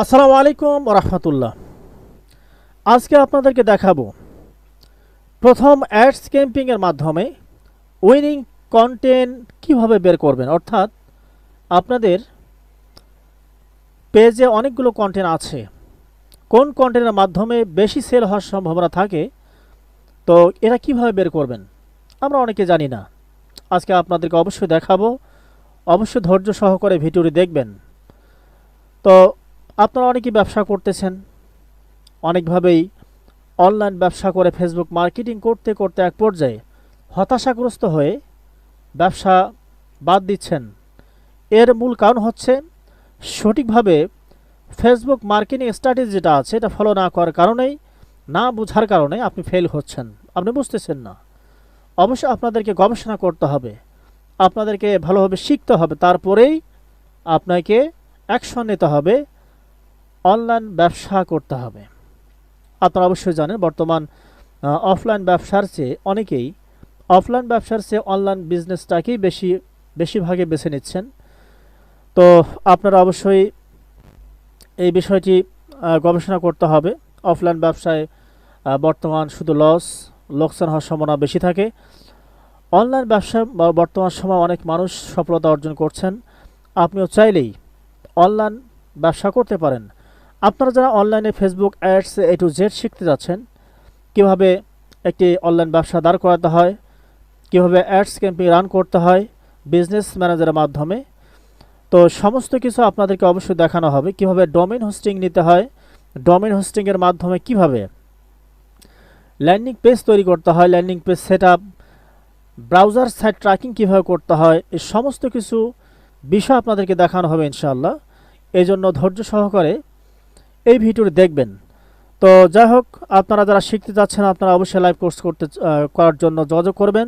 আসসালামু আলাইকুম রাহমাতুল্লাহ। আজকে আপনাদেরকে দেখাবো প্রথম অ্যাডস ক্যাম্পিং এর মাধ্যমে উইনিং কন্টেন্ট কিভাবে বের করবেন। অর্থাৎ আপনাদের পেজে অনেকগুলো কন্টেন্ট আছে, কোন কন্টেন্টের মাধ্যমে বেশি সেল হওয়ার সম্ভাবনা থাকে, তো এরা কিভাবে বের করবেন আমরা অনেকে জানি না। আজকে আপনাদেরকে অবশ্যই দেখাবো, অবশ্যই ধৈর্য সহকারে ভিডিওটি দেখবেন। তো আপনারা অনেকেই ব্যবসা করতেছেন, অনেকভাবেই অনলাইন ব্যবসা করে ফেসবুক মার্কেটিং করতে করতে এক পর্যায়ে হতাশাগ্রস্ত হয়ে ব্যবসা বাদ দিচ্ছেন। এর মূল কারণ হচ্ছে সঠিকভাবে ফেসবুক মার্কেটিং স্ট্র্যাটেজি যেটা আছে এটা ফলো না করার কারণেই, না বোঝার কারণে আপনি ফেল হচ্ছেন, আপনি বুঝতেছেন না। অবশ্যই আপনাদেরকে গবেষণা করতে হবে, আপনাদেরকে ভালোভাবে শিখতে হবে, তারপরেই আপনাকে অ্যাকশন নিতে হবে, অনলাইন ব্যবসা করতে হবে। আপনারা অবশ্যই জানেন বর্তমান অফলাইন ব্যবসার চেয়ে অনেকেই অফলাইন ব্যবসার চেয়ে অনলাইন বিজনেসটাকেই বেশিরভাগে বেছে নিচ্ছেন। তো আপনারা অবশ্যই এই বিষয়টি গবেষণা করতে হবে। অফলাইন ব্যবসায় বর্তমান শুধু লোকসান হওয়ার সম্ভাবনা বেশি থাকে। অনলাইন ব্যবসায় বর্তমান সময় অনেক মানুষ সফলতা অর্জন করছেন। আপনিও চাইলেই অনলাইন ব্যবসা করতে পারেন। আপনারা যারা অনলাইনে Facebook ads A to Z শিখতে যাচ্ছেন, কিভাবে একটি অনলাইন ব্যবসা দাঁড় করাতে হয়, কিভাবে অ্যাডস ক্যাম্পেইন রান করতে হয় বিজনেস ম্যানেজারের মাধ্যমে, তো সমস্ত কিছু আপনাদেরকে অবশ্যই দেখানো হবে। কিভাবে ডোমেইন হোস্টিং নিতে হয়, ডোমেইন হোস্টিংয়ের মাধ্যমে কিভাবে ল্যান্ডিং পেজ তৈরি করতে হয়, landing page setup, browser site tracking কিভাবে করতে হয়, এই সমস্ত কিছু বিষয় আপনাদেরকে দেখানো হবে ইনশাআল্লাহ। এই জন্য ধৈর্য সহকারে এই ভিডিওটি দেখবেন। তো যাই হোক, আপনারা যারা শিখতে যাচ্ছেন আপনারা অবশ্যই লাইভ কোর্স করার জন্য যোগাযোগ করবেন।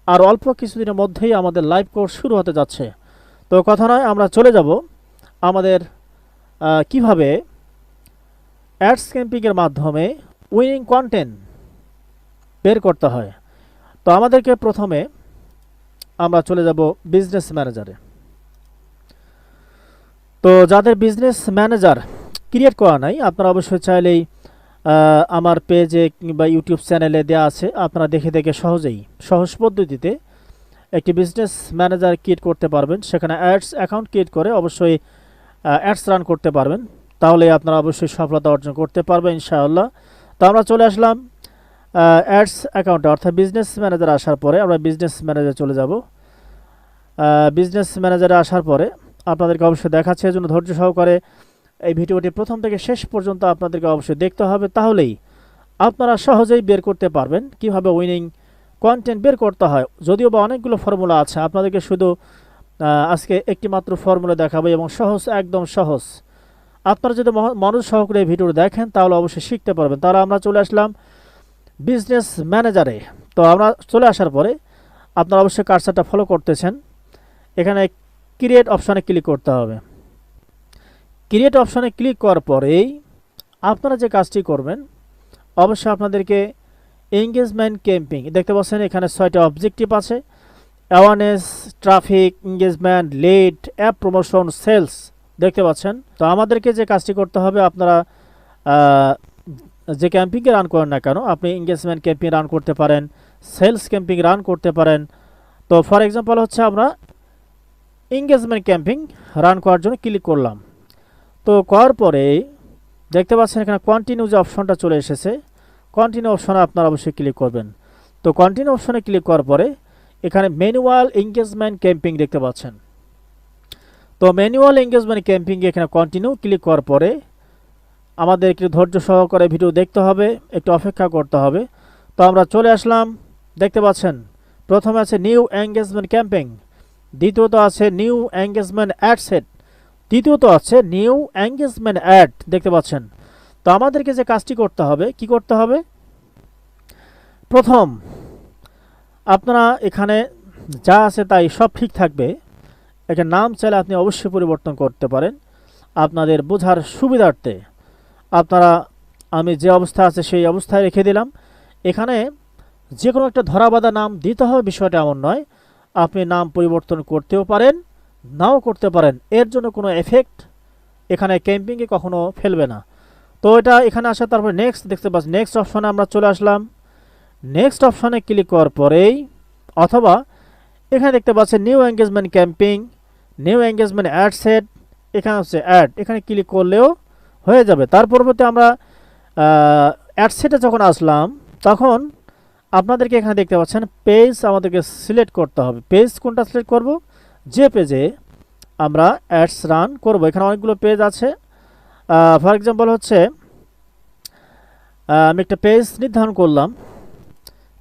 আর অল্প কিছুদিনের মধ্যেই আমাদের লাইভ কোর্স শুরু হতে যাচ্ছে। তো কথা নয়, আমরা চলে যাব আমাদের কিভাবে অ্যাডস ক্যাম্পিংয়ের মাধ্যমে উইনিং কন্টেন্ট বের করতে হয়। তো আমাদেরকে প্রথমে আমরা চলে যাব বিজনেস ম্যানেজারে। তো যাদের বিজনেস ম্যানেজার ক্রিয়েট করা নাই, আপনারা অবশ্যই চাইলেই আমার পেজে কিংবা ইউটিউব চ্যানেলে দেওয়া আছে, আপনারা দেখে দেখে সহজ পদ্ধতিতে একটি বিজনেস ম্যানেজার ক্রিয়েট করতে পারবেন। সেখানে অ্যাডস অ্যাকাউন্ট ক্রিয়েট করে অবশ্যই অ্যাডস রান করতে পারবেন, তাহলে আপনারা অবশ্যই সফলতা অর্জন করতে পারবেন ইনশাআল্লাহ। তো আমরা চলে আসলাম অ্যাডস অ্যাকাউন্টে, অর্থাৎ বিজনেস ম্যানেজার আসার পরে আমরা বিজনেস ম্যানেজারে চলে যাব। বিজনেস ম্যানেজারে আসার পরে আপনাদেরকে অবশ্যই দেখাচ্ছে, এজন্য ধৈর্য সহকারে এই ভিডিওটি প্রথম থেকে শেষ পর্যন্ত আপনাদেরকে অবশ্যই দেখতে হবে, তাহলেই আপনারা সহজেই বের করতে পারবেন কিভাবে উইনিং কন্টেন্ট বের করতে হয়। যদিও বা অনেকগুলো ফর্মুলা আছে, আপনাদেরকে শুধু আজকে একটি মাত্র ফর্মুলা দেখাবো এবং সহজ, একদম সহজ। আপনারা যদি মনোযোগ সহকারে এই ভিডিওটি দেখেন তাহলে অবশ্যই শিখতে পারবেন। তাহলে আমরা চলে আসলাম বিজনেস ম্যানেজারে। তো আমরা চলে আসার পরে আপনারা অবশ্যই কার্সারটা ফলো করতেছেন, এখানে ক্রিয়েট অপশানে ক্লিক করতে হবে। ক্রিয়েট অপশানে ক্লিক করার পরেই আপনারা যে কাজটি করবেন, অবশ্যই আপনাদেরকে এঙ্গেজমেন্ট ক্যাম্পিং দেখতে পাচ্ছেন, এখানে 6টা অবজেক্টিভ আছে: awareness, traffic, engagement, lead, app promotion, sales দেখতে পাচ্ছেন। তো আমাদেরকে যে কাজটি করতে হবে, আপনারা যে ক্যাম্পিংয়ে রান করেন না কেন, আপনি এঙ্গেজমেন্ট ক্যাম্পিং রান করতে পারেন, সেলস ক্যাম্পিং রান করতে পারেন। তো ফর এক্সাম্পল হচ্ছে আমরা এঙ্গেজমেন্ট ক্যাম্পিং রান করার জন্য ক্লিক করলাম। তো করার পরে দেখতে পাচ্ছেন এখানে কন্টিনিউ যে অপশনটা চলে এসেছে, কন্টিনিউ অপশনে আপনারা অবশ্যই ক্লিক করবেন। তো কন্টিনিউ অপশনে ক্লিক করার পরে এখানে ম্যানুয়াল এঙ্গেজমেন্ট ক্যাম্পিং দেখতে পাচ্ছেন। তো ম্যানুয়াল এঙ্গেজমেন্ট ক্যাম্পিং এখানে কন্টিনিউ ক্লিক করার পরে আমাদের একটু ধৈর্য সহকারে ভিডিও দেখতে হবে, একটু অপেক্ষা করতে হবে। তো আমরা চলে আসলাম, দেখতে পাচ্ছেন প্রথমে আছে নিউ এঙ্গেজমেন্ট ক্যাম্পিং, দ্বিতীয়ত আছে নিউ এঙ্গেজমেন্ট অ্যাড সেট, তৃতীয়ত আছে নিউ এঙ্গেজমেন্ট অ্যাড দেখতে পাচ্ছেন। তো আমাদেরকে যে কাজটি করতে হবে, কি করতে হবে, প্রথম আপনারা এখানে যা আছে তাই সব ঠিক থাকবে। এখানে নাম চাইলে আপনি অবশ্যই পরিবর্তন করতে পারেন আপনাদের বোঝার সুবিধার্থে। আপনারা আমি যে অবস্থা আছে সেই অবস্থায় রেখে দিলাম। এখানে যে কোনো একটা ধরাবাঁধা নাম দিতে হবে বিষয়টা এমন নয়, আপনি নাম পরিবর্তন করতেও পারেন, নাও করতে পারেন, এর জন্য কোনো এফেক্ট এখানে ক্যাম্পিংয়ে কখনো ফেলবে না। তো এটা এখানে আসা, তারপর নেক্সট দেখতে পাচ্ছি, নেক্সট অপশনে আমরা চলে আসলাম। নেক্সট অপশনে ক্লিক করার পরেই, অথবা এখানে দেখতে পাচ্ছেন new engagement camping, new engagement ad set, এখানে হচ্ছে অ্যাড, এখানে ক্লিক করলেও হয়ে যাবে। তার পরবর্তী আমরা অ্যাড সেটে যখন আসলাম, তখন আপনাদেরকে এখানে দেখতে পাচ্ছেন পেজ আমাদেরকে সিলেক্ট করতে হবে। পেজ কোনটা সিলেক্ট করব? যে পেজে আমরা অ্যাডস রান করব। এখানে অনেকগুলো পেজ আছে। ফর এক্সাম্পল হচ্ছে আমি একটা পেজ নির্ধারণ করলাম,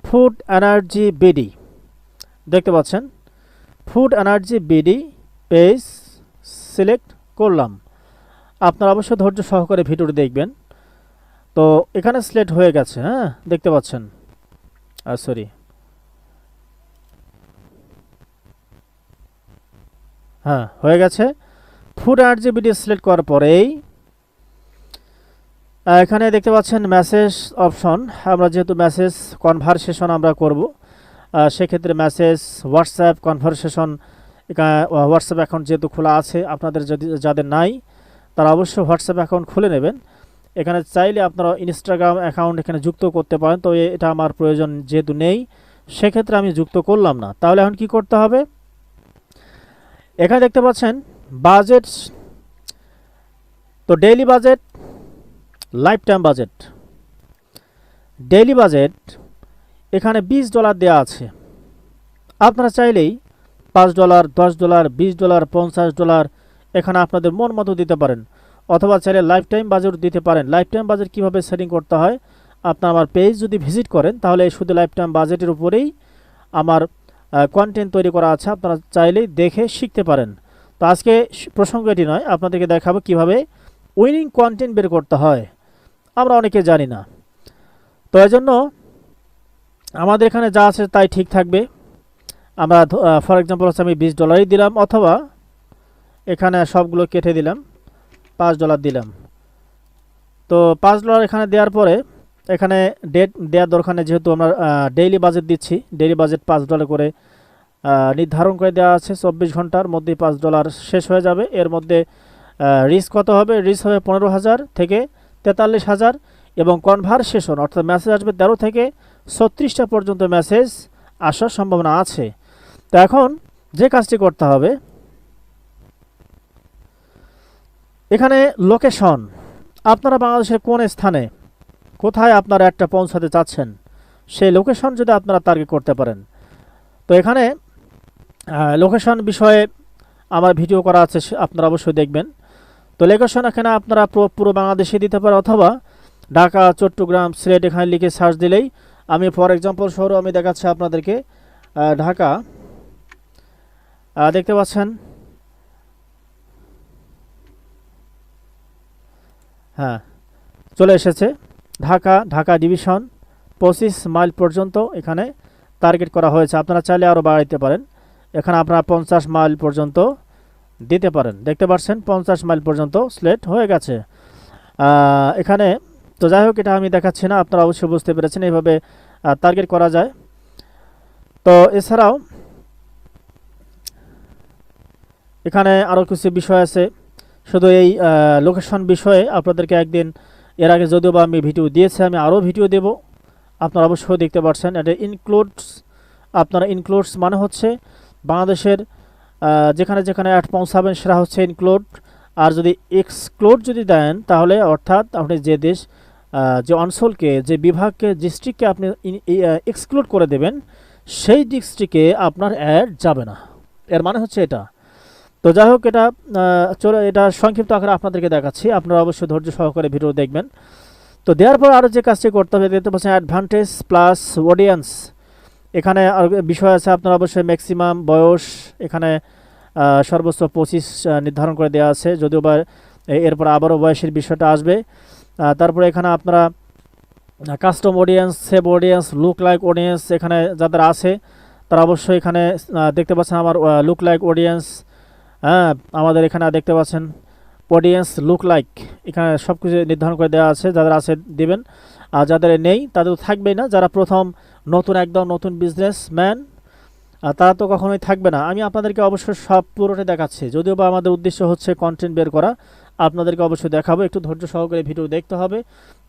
ফুড এনার্জি বিডি, দেখতে পাচ্ছেন food energy BD page select করলাম। আপনারা অবশ্যই ধৈর্য সহকারে ভিডিওটি দেখবেন। তো এখানে সিলেক্ট হয়ে গেছে, হ্যাঁ দেখতে পাচ্ছেন, সরি, হ্যাঁ হয়ে গেছে। ফুড এনার্জি বিডি সিলেক্ট করার পরেই এখানে দেখতে পাচ্ছেন মেসেজ অপশন। আমরা যেহেতু মেসেজ কনভারসেশন আমরা করব, সেক্ষেত্রে message WhatsApp conversation, WhatsApp account যেহেতু খোলা আছে, আপনাদের যদি যাদের নাই তারা অবশ্যই হোয়াটসঅ্যাপ অ্যাকাউন্ট খুলে নেবেন। এখানে চাইলে আপনারা ইনস্টাগ্রাম অ্যাকাউন্ট এখানে যুক্ত করতে পারেন। তো এটা আমার প্রয়োজন যেহেতু নেই, সেক্ষেত্রে আমি যুক্ত করলাম না। তাহলে এখন কি করতে হবে? এখানে দেখতে পাচ্ছেন বাজেট, তো daily budget, life time budget. Daily budget এখানে $20 দেওয়া আছে। আপনারা চাইলেই $5, $10, $20, $50 এখানে আপনাদের মন মতো দিতে পারেন, অথবা চাইলে লাইফ টাইম বাজেট দিতে পারেন। লাইফ টাইম বাজেট কীভাবে সেটিং করতে হয়, আপনার আমার পেজ যদি ভিজিট করেন তাহলে শুধু লাইফ টাইম বাজেটের উপরেই আমার কন্টেন্ট তৈরি করা আছে, আপনারা চাইলেই দেখে শিখতে পারেন। তো আজকে প্রসঙ্গ এটি নয়, আপনাদেরকে দেখাবো কিভাবে উইনিং কন্টেন্ট বের করতে হয়, আমরা অনেকে জানি না। তো এই জন্য আমাদের এখানে যা আছে তাই ঠিক থাকবে। আমরা ফর এক্সাম্পল হচ্ছে আমি $20 দিলাম, অথবা এখানে সবগুলো কেটে দিলাম, $5 দিলাম। তো $5 এখানে দেওয়ার পরে এখানে ডেট দেওয়ার দরকার নেই, যেহেতু আমরা ডেইলি বাজেট দিচ্ছি। ডেইলি বাজেট $5 করে নির্ধারণ করে দেওয়া আছে। 24 ঘন্টার মধ্যে $5 শেষ হয়ে যাবে। এর মধ্যে রিস্ক কত হবে? রিস্ক হবে 15,000 থেকে 43,000, এবং কনভারসেশন অর্থাৎ মেসেজ আসবে 13 থেকে 36টা পর্যন্ত মেসেজ আসার সম্ভাবনা আছে। তো এখন যে কাজটি করতে হবে, এখানে লোকেশন, আপনারা বাংলাদেশের কোন স্থানে কোথায় আপনারা একটা পৌঁছাতে চাচ্ছেন, সেই লোকেশন যদি আপনারা টার্গেট করতে পারেন। তো এখানে লোকেশন বিষয়ে আমার ভিডিও করা আছে, আপনারা অবশ্যই দেখবেন। তো লোকেশন এখানে আপনারা পুরো বাংলাদেশে দিতে পারেন, অথবা ঢাকা, চট্টগ্রাম, সিলেট এখানে লিখে সার্চ দিলেই, আমি ফর এক্সাম্পল শহর আমি দেখাচ্ছি আপনাদেরকে, ঢাকা, দেখতে পাচ্ছেন, হ্যাঁ চলে এসেছে। ঢাকা ডিভিশন 25 মাইল পর্যন্ত এখানে টার্গেট করা হয়েছে। আপনারা চাইলে আরও বাড়াইতে পারেন, এখানে আপনারা 50 মাইল পর্যন্ত দিতে পারেন। দেখতে পাচ্ছেন 50 মাইল পর্যন্ত সিলেক্ট হয়ে গেছে এখানে। তো যাই হোক, এটা আমি দেখাচ্ছি না, আপনারা অবশ্যই বুঝতে পেরেছেন এইভাবে টার্গেট করা যায়। তো এছাড়াও এখানে আরও কিছু বিষয় আছে। শুধু এই লোকেশন বিষয়ে আপনাদেরকে একদিন এর আগে যদিও বা আমি ভিডিও দিয়েছি, আমি আরও ভিডিও দেব, আপনারা অবশ্যই দেখতে পাচ্ছেন। এটা ইনক্লুডস, আপনারা ইনক্লুডস মানে হচ্ছে বাংলাদেশের যেখানে যেখানে অ্যাড পৌঁছাবেন সেটা হচ্ছে ইনক্লুড। আর যদি এক্সক্লুড যদি দেন, তাহলে অর্থাৎ আপনি যে দেশ, যে অঞ্চলকে, যে বিভাগকে, ডিস্ট্রিক্টকে আপনি এক্সক্লুড করে দেবেন, সেই ডিস্ট্রিক্টে আপনার অ্যাড যাবে না। এর মানে হচ্ছে এটা। তো যাই হোক, এটা এটা সংক্ষিপ্ত আকারে আপনাদেরকে দেখাচ্ছি, আপনারা অবশ্যই ধৈর্য সহকারে ভিডিও দেখবেন। তো দেওয়ার পর আরও যে কাজটি করতে হবে, দেখতে পাচ্ছেন অ্যাডভান্টেজ প্লাস অডিয়েন্স, এখানে আর বিষয় আছে। আপনারা অবশ্যই ম্যাক্সিমাম বয়স এখানে সর্বোচ্চ 25 নির্ধারণ করে দেওয়া আছে, যদিও বা এরপর আবারও বয়সের বিষয়টা আসবে। তারপরে এখানে আপনারা custom audience, save audience, look like audience এখানে যাদের আছে তারা অবশ্যই এখানে দেখতে পাচ্ছেন আমার লুক লাইক অডিয়েন্স, হ্যাঁ আমাদের এখানে দেখতে পাচ্ছেন অডিয়েন্স লুক লাইক, এখানে সব কিছু নির্ধারণ করে দেওয়া আছে। যাদের আছে দেবেন, আর যাদের নেই তাদের তো থাকবেই না। যারা প্রথম একদম নতুন বিজনেসম্যান, তারা তো কখনোই থাকবে না। আমি আপনাদেরকে অবশ্যই সব পুরোটা দেখাচ্ছি, যদিও বা আমাদের উদ্দেশ্য হচ্ছে কন্টেন্ট বের করা। আপনাদেরকে অবশ্যই দেখাবো। একটু ধৈর্য সহকারে ভিডিও দেখতে হবে।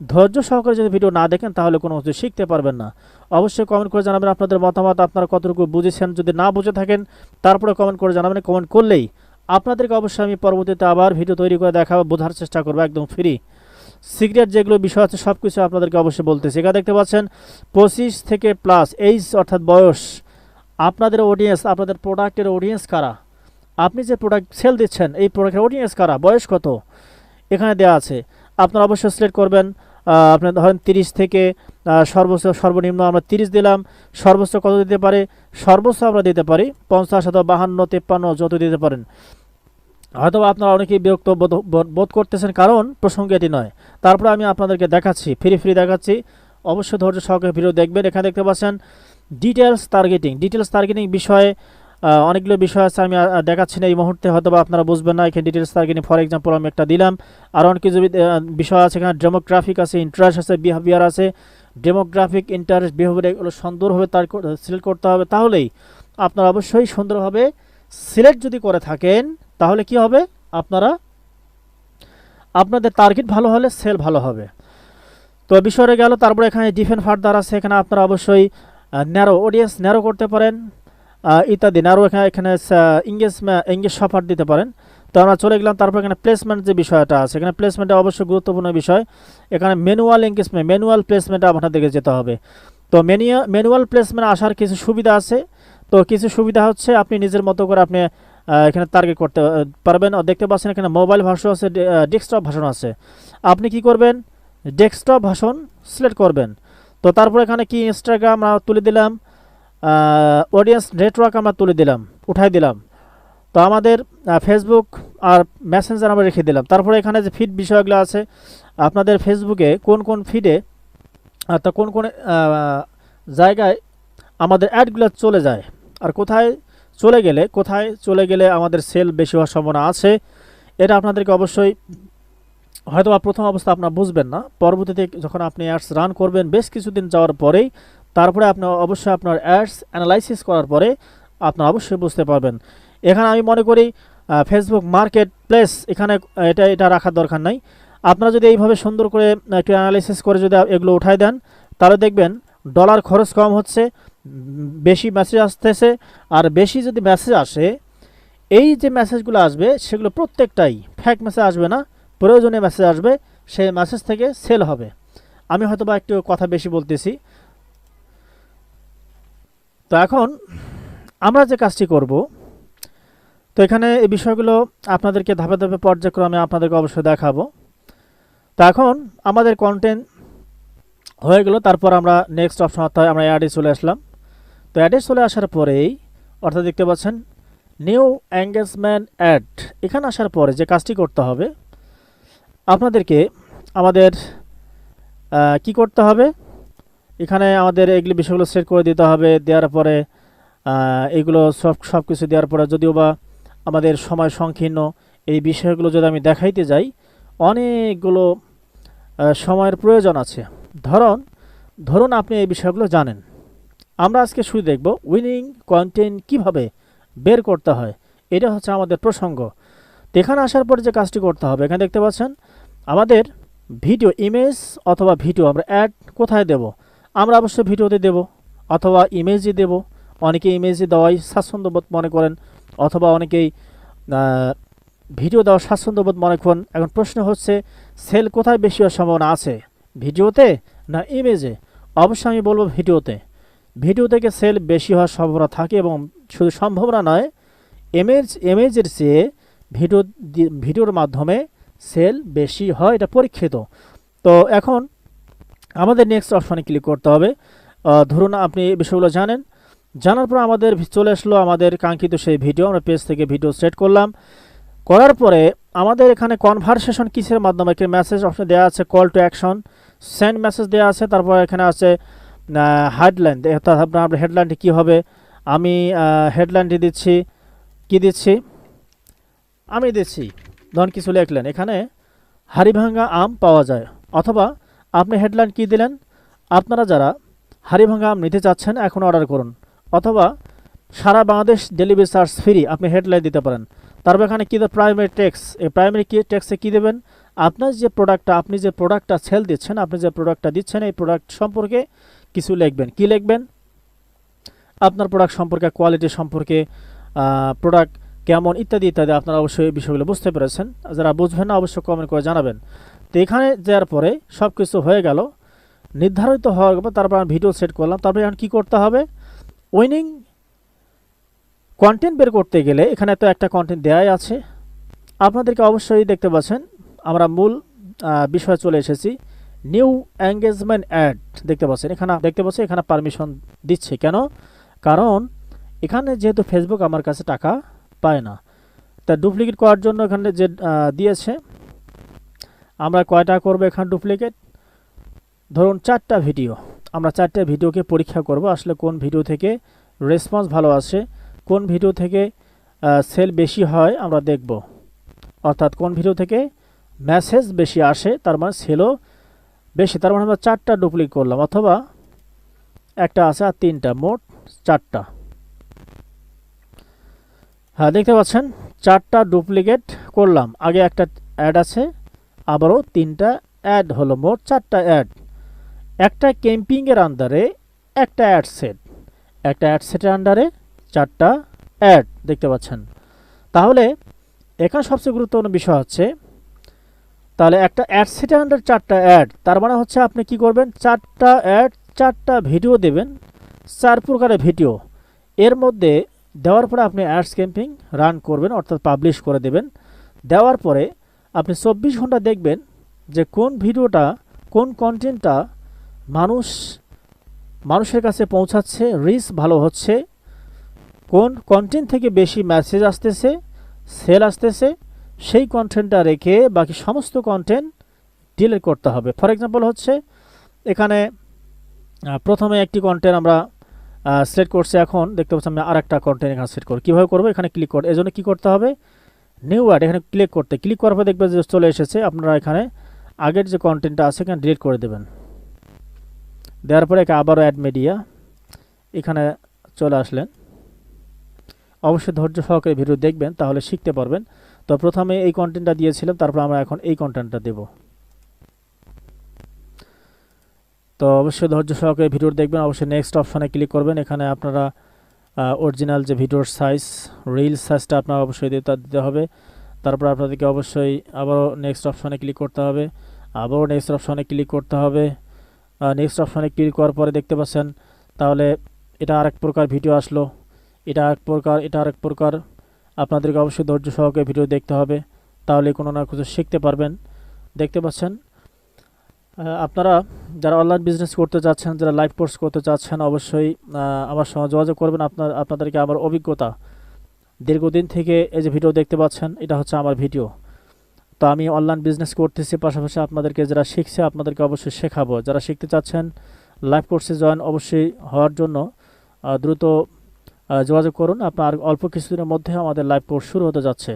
ধৈর্য সহকারে যদি ভিডিও না দেখেন তাহলে কোনো কিছু শিখতে পারবেন না। অবশ্যই কমেন্ট করে জানাবেন আপনাদের মতামত, আপনারা কতটুকু বুঝেছেন। যদি না বুঝে থাকেন তারপরে কমেন্ট করে জানাবেন। কমেন্ট করলেই আপনাদেরকে অবশ্যই আমি পরবর্তীতে আবার ভিডিও তৈরি করে দেখাবো, বোঝার চেষ্টা করবো, একদম ফ্রি। সিক্রেট যেগুলো বিষয় আছে সব কিছু আপনাদেরকে অবশ্যই বলতেছি। এখানে দেখতে পাচ্ছেন 25 থেকে প্লাস এইজ অর্থাৎ বয়স। আপনাদের অডিয়েন্স, আপনাদের প্রোডাক্টের অডিয়েন্স কারা, আপনি যে প্রোডাক্ট সেল দিচ্ছেন এই প্রোডাক্টের অডিয়েন্স কারা, বয়স কত, এখানে দেওয়া আছে। আপনারা অবশ্যই সিলেক্ট করবেন। আপনার ধরেন 30 থেকে সর্বোচ্চ, সর্বনিম্ন আমরা 30 দিলাম। সর্বোচ্চ কত দিতে পারে, সর্বোচ্চ আমরা দিতে পারি 50 অথবা 52, 53 যত দিতে পারেন। হয়তো আপনারা অনেকেই বিরক্ত বোধ করতেছেন, কারণ প্রসঙ্গ এটি নয়। তারপরে আমি আপনাদেরকে দেখাচ্ছি, ফ্রি দেখাচ্ছি। অবশ্যই ধৈর্য সহকারে ভিডিও দেখবেন। এখানে দেখতে পাচ্ছেন ডিটেলস টার্গেটিং বিষয়ে অনেকগুলো বিষয় আছে, আমি দেখাচ্ছি না এই মুহূর্তে, হয়তো বা আপনারা বুঝবেন না। এখানে ডিটেলস টার্গেটিং ফর এক্সাম্পল আমি একটা দিলাম। আর অনেক কিছু বিষয় আছে, এখানে ডেমোগ্রাফিক আছে, ইন্টারেস্ট আছে, বিহেভিয়ার আছে। ডেমোগ্রাফিক, ইন্টারেস্ট, বিহেভিয়ার এগুলো সুন্দরভাবে তার সিলেক্ট করতে হবে। তাহলেই আপনারা অবশ্যই সুন্দরভাবে সিলেক্ট যদি করে থাকেন তাহলে কি হবে, আপনাদের টার্গেট ভালো হলে সেল ভালো হবে। তো বিষয়টা গেল। তারপরে এখানে ডিফেন্ড ফার্দার আছে, এখানে আপনারা অবশ্যই ন্যারো অডিয়েন্স ন্যারো করতে পারেন ইত্যাদি। ন্যারো এখানে ইংগেজ সাফার দিতে পারেন। তো আমরা চলে গেলাম। তারপর এখানে প্লেসমেন্ট যে বিষয়টা আছে, এখানে প্লেসমেন্টটা অবশ্যই গুরুত্বপূর্ণ বিষয়। এখানে ম্যানুয়াল এঙ্গেজমেন্ট, ম্যানুয়াল প্লেসমেন্টে আপনাদেরকে যেতে হবে। তো ম্যানুয়াল প্লেসমেন্ট আসার কিছু সুবিধা আছে। তো কিছু সুবিধা হচ্ছে আপনি নিজের মতো করে আপনি এখানে টার্গেট করতে পারবেন। দেখতে পাচ্ছেন এখানে মোবাইল ভার্সন আছে, ডেস্কটপ ভার্সন আছে। আপনি কি করবেন, ডেস্কটপ ভার্সন সিলেক্ট করবেন। তো তারপর এখানে কি ইনস্টাগ্রাম আমরা তুলে দিলাম, অডিয়েন্স নেটওয়ার্ক আমরা তুলে দিলাম, উঠাই দিলাম। তো আমাদের ফেসবুক আর মেসেঞ্জার আমরা রেখে দিলাম। তারপরে এখানে যে ফিড বিষয়গুলো আছে, আপনাদের ফেসবুকে কোন ফিডে অর্থাৎ কোন জায়গায় আমাদের অ্যাডগুলো চলে যায়, আর কোথায় চলে গেলে আমাদের সেল বেশি হওয়ার সম্ভাবনা আছে, এটা আপনাদেরকে অবশ্যই, হয়তো প্রথম অবস্থা আপনারা বুঝবেন না, পরবর্তীতে যখন আপনি অ্যাডস রান করবেন বেশ কিছুদিন যাওয়ার পরেই, তারপরে আপনি অবশ্যই আপনার অ্যাডস অ্যানালাইসিস করার পরে আপনারা অবশ্যই বুঝতে পারবেন। এখানে আমি মনে করি ফেসবুক মার্কেট প্লেস, এখানে এটা রাখার দরকার নাই। আপনারা যদি এইভাবে সুন্দর করে একটু অ্যানালাইসিস করে যদি এগুলো উঠাই দেন, তাহলে দেখবেন ডলার খরচ কম হচ্ছে, বেশি মেসেজ আসতেছে। আর বেশি যদি মেসেজ আসে, এই যে মেসেজগুলো আসবে সেগুলো প্রত্যেকটাই ফেক মেসেজ আসবে না, প্রয়োজনীয় মেসেজ আসবে, সেই মেসেজ থেকে সেল হবে। আমি হয়তো বা একটু কথা বেশি বলতেছি। তো এখন আমরা যে কাজটি করব, তো এখানে এই বিষয়গুলো আপনাদেরকে ধাপে ধাপে পর্যায়ক্রমে আপনাদেরকে অবশ্যই দেখাবো। তো এখন আমাদের কন্টেন্ট হয়ে গেল। তারপর আমরা নেক্সট অপশন অর্থাৎ আমরা অ্যাডে চলে আসলাম। তো অ্যাডে চলে আসার পরেই অর্থাৎ দেখতে পাচ্ছেন নিউ এঙ্গেজমেন্ট অ্যাড, এখানে আসার পরে যে কাজটি করতে হবে আপনাদেরকে, আমাদের কি করতে হবে, এখানে আমাদের এগুলি বিষয়গুলো সেট করে দিতে হবে। দেওয়ার পরে এগুলো সব কিছু দেওয়ার পরে, যদিও বা আমাদের সময় সংকীর্ণ, এই বিষয়গুলো যদি আমি দেখাইতে যাই অনেকগুলো সময়ের প্রয়োজন আছে। ধরুন আপনি এই বিষয়গুলো জানেন। আমরা আজকে শুরু দেখব উইনিং কন্টেন্ট কিভাবে বের করতে হয়, এটা হচ্ছে আমাদের প্রসঙ্গ। তো এখানে আসার পর যে কাজটি করতে হবে, এখানে দেখতে পাচ্ছেন আমাদের ভিডিও, ইমেজ অথবা ভিডিও আমরা অ্যাড কোথায় দেব, আমরা অবশ্যই ভিডিওতে দেব অথবা ইমেজে দেব। অনেকে ইমেজে দেওয়াই স্বাচ্ছন্দ্যবোধ মনে করেন, অথবা অনেকেই ভিডিও দেওয়ার স্বাচ্ছন্দ্যবোধ মনে করেন। এখন প্রশ্ন হচ্ছে সেল কোথায় বেশি হওয়ার সম্ভাবনা আছে, ভিডিওতে না ইমেজে? অবশ্যই আমি বলবো ভিডিওতে। ভিডিও থেকে সেল বেশি হওয়ার সম্ভাবনা থাকে, এবং শুধু সম্ভাবনা নয়, ইমেজের চেয়ে ভিডিওর মাধ্যমে সেল বেশি হয়, এটা পরীক্ষিত। তো এখন আমাদের নেক্সট অপশনে ক্লিক করতে হবে। ধরুন আপনি এই বিষয়গুলো জানার পর আমাদের চলে আসলো আমাদের কাঙ্ক্ষিত সেই ভিডিও। আমরা পেজ থেকে ভিডিও সেট করলাম, করার পরে আমাদের এখানে কনভারসেশন কিসের মাধ্যমে, একটা মেসেজ অপশন দেওয়া আছে, call to action, send message দেওয়া আছে। তারপর এখানে আছে হেডলাইন, অর্থাৎ আপনার হেডলাইনটি কী হবে। আমি হেডলাইনটি দিচ্ছি, আমি দিচ্ছি ধরুন কিছু লিখলেন, এখানে হাড়িভাঙ্গা আম পাওয়া যায়, অথবা আপনি হেডলাইন কি দিলেন, আপনারা যারা হাড়িভাঙ্গা আম নিতে চাচ্ছেন এখন অর্ডার করুন, অথবা সারা বাংলাদেশ ডেলিভারি চার্জ ফ্রি, আপনি হেডলাইন দিতে পারেন। তারপর এখানে কী দেবেন, প্রাইমারি টেক্সট। এই প্রাইমারি টেক্সটে কী দেবেন, আপনার যে প্রোডাক্টটা, আপনি যে প্রোডাক্টটা সেল দিচ্ছেন, আপনি যে প্রোডাক্টটা দিচ্ছেন এই প্রোডাক্ট সম্পর্কে কিছু লিখবেন। কি লিখবেন, আপনার প্রোডাক্ট সম্পর্কে, কোয়ালিটি সম্পর্কে, প্রোডাক্ট কেমন ইত্যাদি ইত্যাদি। আপনারা অবশ্যই এই বিষয়গুলো বুঝতে পেরেছেন। যারা বুঝবেন না অবশ্যই কমেন্ট করে জানাবেন। তো এখানে দেওয়ার পরে সব কিছু হয়ে গেল, নির্ধারিত হওয়ার পর তারপর আমি ভিডিও সেট করলাম। তারপরে এখন কী করতে হবে, উইনিং কন্টেন্ট বের করতে গেলে এখানে তো একটা কন্টেন্ট দেওয়াই আছে। আপনাদেরকে অবশ্যই দেখতে পাচ্ছেন আমরা মূল বিষয়ে চলে এসেছি। নিউ এঙ্গেজমেন্ট অ্যাড দেখতে পাচ্ছেন, এখানে পারমিশন দিচ্ছে কেন, কারণ এখানে যেহেতু ফেসবুক আমার কাছে টাকা পায় না, তা ডুপ্লিকেট করার জন্য এখানে যে দিয়েছে, আমরা কয়টা করবো এখানে ডুপ্লিকেট, ধরুন 4টা ভিডিও। আমরা 4টা ভিডিওকে পরীক্ষা করব আসলে কোন ভিডিও থেকে রেসপন্স ভালো আসে, কোন ভিডিও থেকে সেল বেশি হয় আমরা দেখব, অর্থাৎ কোন ভিডিও থেকে মেসেজ বেশি আসে তার মানে সেলও বেশি। তার মানে আমরা 4টা ডুপ্লিকেট করলাম, অথবা একটা আছে আর 3টা, মোট 4টা। হ্যাঁ দেখতে পাচ্ছেন 4টা ডুপ্লিকেট করলাম। আগে একটা অ্যাড আছে, আবারও 3টা অ্যাড হলো, মোট 4টা অ্যাড। একটা ক্যাম্পিংয়ের আন্ডারে একটা অ্যাড সেট, একটা অ্যাড সেটের আন্ডারে 4টা অ্যাড দেখতে পাচ্ছেন। তাহলে এখানে সবচেয়ে গুরুত্বপূর্ণ বিষয় হচ্ছে, তাহলে একটা অ্যাড সেটের আন্ডার 4টা অ্যাড, তার মানে হচ্ছে আপনি কি করবেন, 4টা অ্যাড 4টা ভিডিও দেবেন, 4 প্রকারের ভিডিও। এর মধ্যে দেওয়ার পরে আপনি অ্যাডস ক্যাম্পিং রান করবেন, অর্থাৎ পাবলিশ করে দেবেন। দেওয়ার পরে আপনি 24 ঘন্টা দেখবেন যে কোন ভিডিওটা, কোন কন্টেন্টটা মানুষের কাছে পৌঁছাচ্ছে, রিচ ভালো হচ্ছে, কোন কন্টেন্ট থেকে বেশি মেসেজ আসতেছে, সেল আসতেছে, সেই কন্টেন্টটা রেখে বাকি সমস্ত কন্টেন্ট ডিলিট করতে হবে। ফর এক্সাম্পল হচ্ছে এখানে প্রথমে একটি কন্টেন্ট আমরা সেট করছি, এখন দেখতে পাচ্ছি আমি আরেকটা কন্টেন্ট এখানে সেট করব। কীভাবে করবো, এখানে ক্লিক করতে, এজন্য কী করতে হবে, নিউ অ্যাড, এখানে ক্লিক করার পর দেখবেন যে চলে এসেছে। আপনারা এখানে আগের যে কন্টেন্টটা আছে এখানে ডিলিট করে দেবেন। দেওয়ার পরে আবারও অ্যাড মিডিয়া, এখানে চলে আসলেন। অবশ্যই ধৈর্য সহকারে ভিডিও দেখবেন, তাহলে শিখতে পারবেন। তো প্রথমে এই কন্টেন্টটা দিয়েছিলাম, তারপর আমরা এখন এই কন্টেন্টটা দেব। তো অবশ্যই ধৈর্য সহকারে ভিডিও দেখবেন। অবশ্যই নেক্সট অপশানে ক্লিক করবেন। এখানে আপনারা অরিজিনাল যে ভিডিওর সাইজ, রিল সাইজটা আপনার অবশ্যই দিতে হবে। তারপর আপনাদেরকে অবশ্যই আবারও নেক্সট অপশানে ক্লিক করতে হবে, আবারও নেক্সট অপশানে ক্লিক করতে হবে। নেক্সট অপশানে ক্লিক করার পরে দেখতে পাচ্ছেন তাহলে এটা আরেক প্রকার ভিডিও আসলো, এটা আরেক প্রকার। আপনাদেরকে অবশ্যই ধৈর্য সহকারে ভিডিও দেখতে হবে, তাহলে কোনো না কিছু শিখতে পারবেন। দেখতে পাচ্ছেন আপনারা যারা অনলাইন বিজনেস করতে চাচ্ছেন, যারা লাইভ কোর্স করতে চাচ্ছেন, অবশ্যই আমার সঙ্গে যোগাযোগ করবেন। আপনাদেরকে আমার অভিজ্ঞতা, দীর্ঘদিন থেকে এই যে ভিডিও দেখতে পাচ্ছেন, এটা হচ্ছে আমার ভিডিও। তো আমি অনলাইন বিজনেস করতেছি, পাশাপাশি আপনাদেরকে যারা শিখছে আপনাদেরকে অবশ্যই শেখাবো। যারা শিখতে চাচ্ছেন লাইভ কোর্সে জয়েন অবশ্যই হওয়ার জন্য দ্রুত যোগাযোগ করুন। আপনার অল্প কিছুদিনের মধ্যে আমাদের লাইভ কোর্স শুরু হতে যাচ্ছে।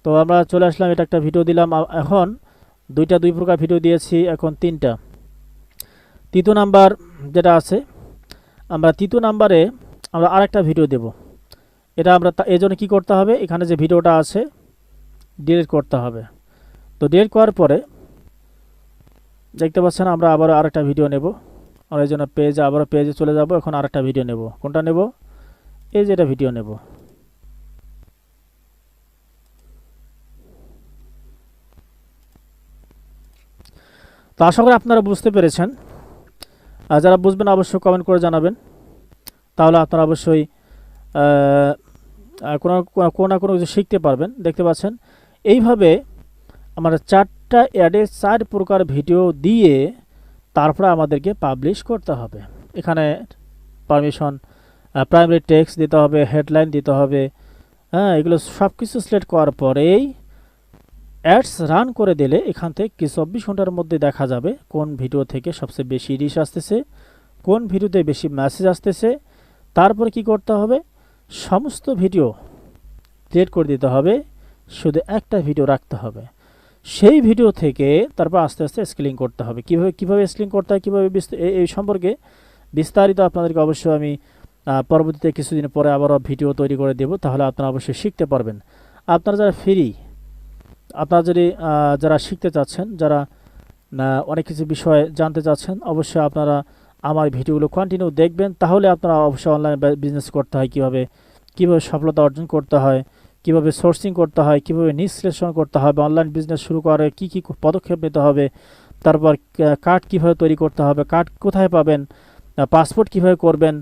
তো আমরা চলে আসলাম, এটা একটা ভিডিও দিলাম। এখন দুই প্রকার ভিডিও দিয়েছি, এখন 3টা। তৃতীয় নাম্বার যেটা আছে, আমরা তৃতীয় নাম্বারে আমরা আরেকটা ভিডিও দেব। এটা আমরা এই জন্য কী করতে হবে, এখানে যে ভিডিওটা আছে ডিলিট করতে হবে। তো ডিলিট করার পরে দেখতে পাচ্ছেন আমরা আবার আরেকটা ভিডিও নেব। আমরা এই জন্য আবারও পেজে চলে যাব। এখন আরেকটা ভিডিও নেব। কোনটা নেব, এই যে এটা ভিডিও নেব। তো আশা করি আপনারা বুঝতে পেরেছেন। আর যারা বুঝবেন অবশ্যই কমেন্ট করে জানাবেন, তাহলে আপনারা অবশ্যই কোনো না কোনো কিছু শিখতে পারবেন। দেখতে পাচ্ছেন এইভাবে আমরা 4টা অ্যাডে 4 প্রকার ভিডিও দিয়ে তারপরে আমাদেরকে পাবলিশ করতে হবে। এখানে পারমিশন, প্রাইমারি টেক্সট দিতে হবে, হেডলাইন দিতে হবে, হ্যাঁ, এগুলো সব কিছু সিলেক্ট করার পরেই অ্যাডস রান করে দিলে এখান থেকে 24 ঘন্টার মধ্যে দেখা যাবে কোন ভিডিও থেকে সবচেয়ে বেশি রিচ আসতেছে, কোন ভিডিওতে বেশি মেসেজ আসতেছে। তারপরে কি করতে হবে, সমস্ত ভিডিও ডিলিট করে দিতে হবে, শুধু একটা ভিডিও রাখতে হবে। সেই ভিডিও থেকে তারপর আস্তে আস্তে স্কেলিং করতে হবে। কিভাবে স্কেলিং করতে হয়, কীভাবে এই সম্পর্কে বিস্তারিত আপনাদেরকে অবশ্যই আমি পরবর্তীতে কিছুদিন পরে আবারও ভিডিও তৈরি করে দেব, তাহলে আপনারা অবশ্যই শিখতে পারবেন। আপনারা যারা ফ্রি, আপনারা যদি যারা শিখতে চাচ্ছেন, যারা অনেক কিছু বিষয়ে জানতে চাচ্ছেন, অবশ্যই আপনারা আমার ভিডিওগুলো কন্টিনিউ দেখবেন। তাহলে আপনারা অবশ্যই অনলাইন বিজনেস করতে হয় কীভাবে, কীভাবে সফলতা অর্জন করতে হয়, কীভাবে সোর্সিং করতে হয়, কীভাবে নিজ বিশ্লেষণ করতে হবে, অনলাইন বিজনেস শুরু করে কী কী পদক্ষেপ নিতে হবে, তারপর কার্ড কীভাবে তৈরি করতে হবে, কার্ড কোথায় পাবেন, পাসপোর্ট কীভাবে করবেন,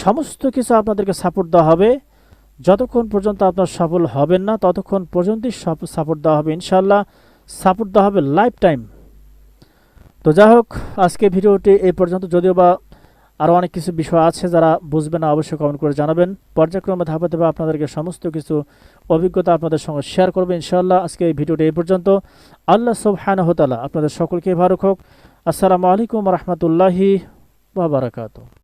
সমস্ত কিছু আপনাদেরকে সাপোর্ট দেওয়া হবে। যতক্ষণ পর্যন্ত আপনার সফল হবেন না ততক্ষণ পর্যন্তই সাপোর্ট দেওয়া হবে ইনশাল্লাহ। সাপোর্ট দেওয়া হবে লাইফ টাইম। তো যাই হোক, আজকে ভিডিওটি এই পর্যন্ত। যদিও বা আরও অনেক কিছু বিষয় আছে, যারা বুঝবেন না অবশ্যই কমেন্ট করে জানাবেন। পর্যায়ক্রমে ধাপে ধাপে আপনাদেরকে সমস্ত কিছু অভিজ্ঞতা আপনাদের সঙ্গে শেয়ার করবে ইনশাআল্লাহ। আজকে এই ভিডিওটি এই পর্যন্ত। আল্লাহ সুবহানাহু ওয়া তাআলা আপনাদের সকলকে ভালো রাখুক। আসসালামু আলাইকুম ওয়া রাহমাতুল্লাহি ওয়া বারাকাতুহু।